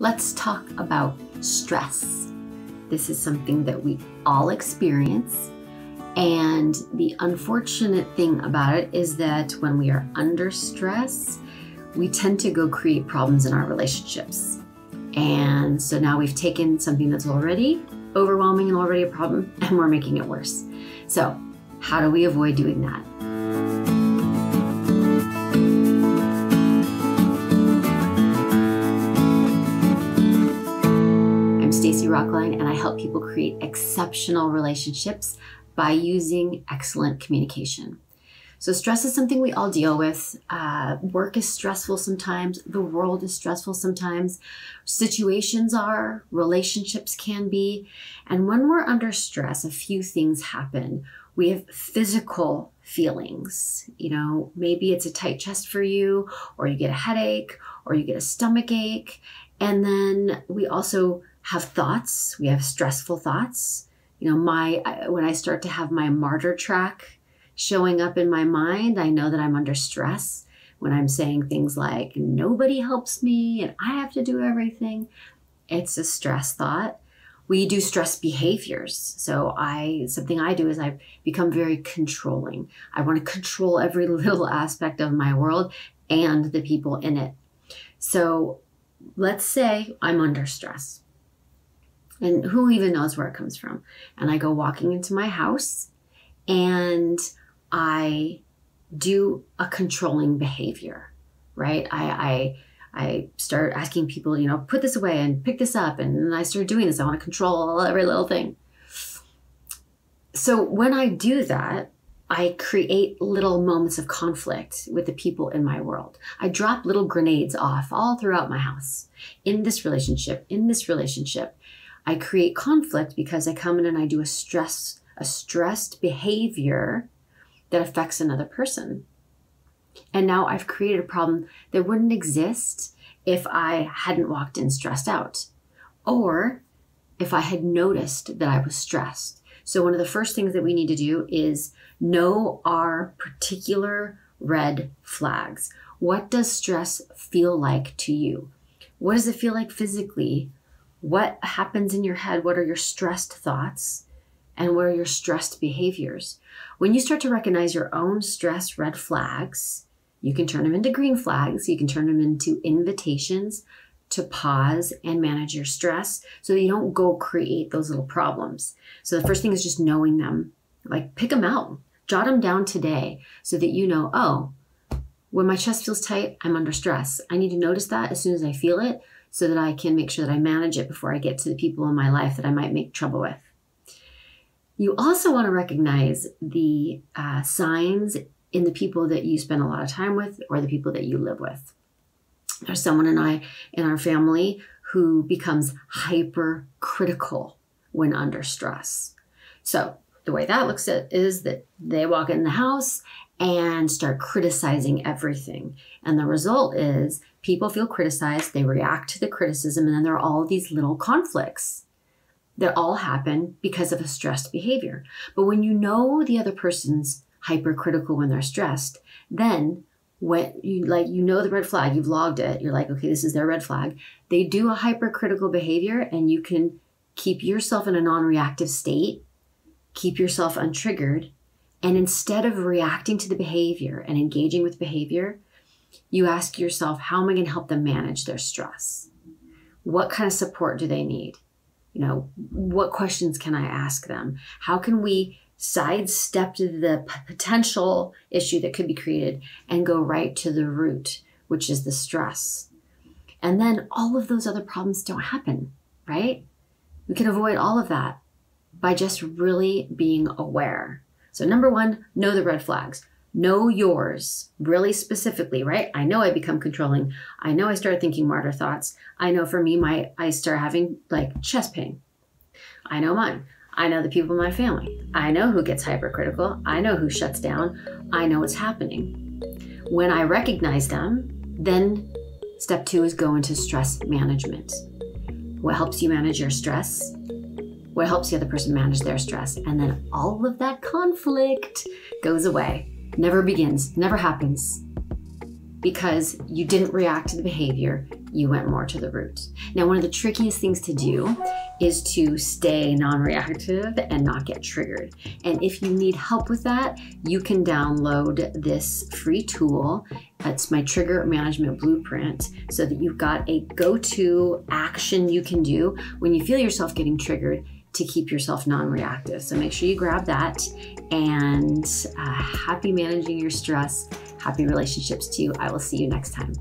Let's talk about stress. This is something that we all experience. And the unfortunate thing about it is that when we are under stress, we tend to go create problems in our relationships. And so now we've taken something that's already overwhelming and already a problem, and we're making it worse. So how do we avoid doing that? I'm Stacy Rocklein, and I help people create exceptional relationships by using excellent communication. So stress is something we all deal with. Work is stressful sometimes. The world is stressful sometimes. Situations are, relationships can be. And when we're under stress, a few things happen. We have physical feelings. You know, maybe it's a tight chest for you, or you get a headache, or you get a stomach ache. And then we also have thoughts. We have stressful thoughts. You know, when I start to have my martyr track showing up in my mind, I know that I'm under stress. When I'm saying things like, nobody helps me and I have to do everything, it's a stress thought. We do stress behaviors. So something I do is I become very controlling. I want to control every little aspect of my world and the people in it. So let's say I'm under stress. And who even knows where it comes from? And I go walking into my house and I do a controlling behavior, right? I start asking people, you know, put this away and pick this up. And then I start doing this. I want to control every little thing. So when I do that, I create little moments of conflict with the people in my world. I drop little grenades off all throughout my house. In this relationship, I create conflict because I come in and I do a stressed behavior that affects another person. And now I've created a problem that wouldn't exist if I hadn't walked in stressed out, or if I had noticed that I was stressed. So one of the first things that we need to do is know our particular red flags. What does stress feel like to you? What does it feel like physically? What happens in your head? What are your stressed thoughts? And what are your stressed behaviors? When you start to recognize your own stress red flags, you can turn them into green flags. You can turn them into invitations to pause and manage your stress so that you don't go create those little problems. So the first thing is just knowing them. Like, pick them out, jot them down today so that you know, oh, when my chest feels tight, I'm under stress. I need to notice that as soon as I feel it so that I can make sure that I manage it before I get to the people in my life that I might make trouble with. You also want to recognize the signs in the people that you spend a lot of time with or the people that you live with. There's someone in our family who becomes hypercritical when under stress. So the way that looks at is that they walk in the house and start criticizing everything. And the result is people feel criticized, they react to the criticism, and then there are all these little conflicts that all happen because of a stressed behavior. But when you know the other person's hypercritical when they're stressed, then when you know the red flag, you've logged it, you're like, okay, this is their red flag. They do a hypercritical behavior and you can keep yourself in a non-reactive state, keep yourself untriggered, and instead of reacting to the behavior and engaging with behavior, you ask yourself, how am I going to help them manage their stress? What kind of support do they need? You know, what questions can I ask them? How can we sidestep the potential issue that could be created and go right to the root, which is the stress? And then all of those other problems don't happen, right? We can avoid all of that by just really being aware. So number one, know the red flags. Know yours really specifically, right? I know I become controlling. I know I start thinking martyr thoughts. I know for me, I start having like chest pain. I know mine. I know the people in my family. I know who gets hypercritical. I know who shuts down. I know what's happening. When I recognize them, then step two is go into stress management. What helps you manage your stress? What helps the other person manage their stress? And then all of that conflict goes away. Never begins, never happens. because you didn't react to the behavior, you went more to the root. Now, one of the trickiest things to do is to stay non-reactive and not get triggered. And if you need help with that, you can download this free tool. It's my trigger management blueprint, so that you've got a go-to action you can do when you feel yourself getting triggered to keep yourself non-reactive. So make sure you grab that, and happy managing your stress. Happy relationships to you. I will see you next time.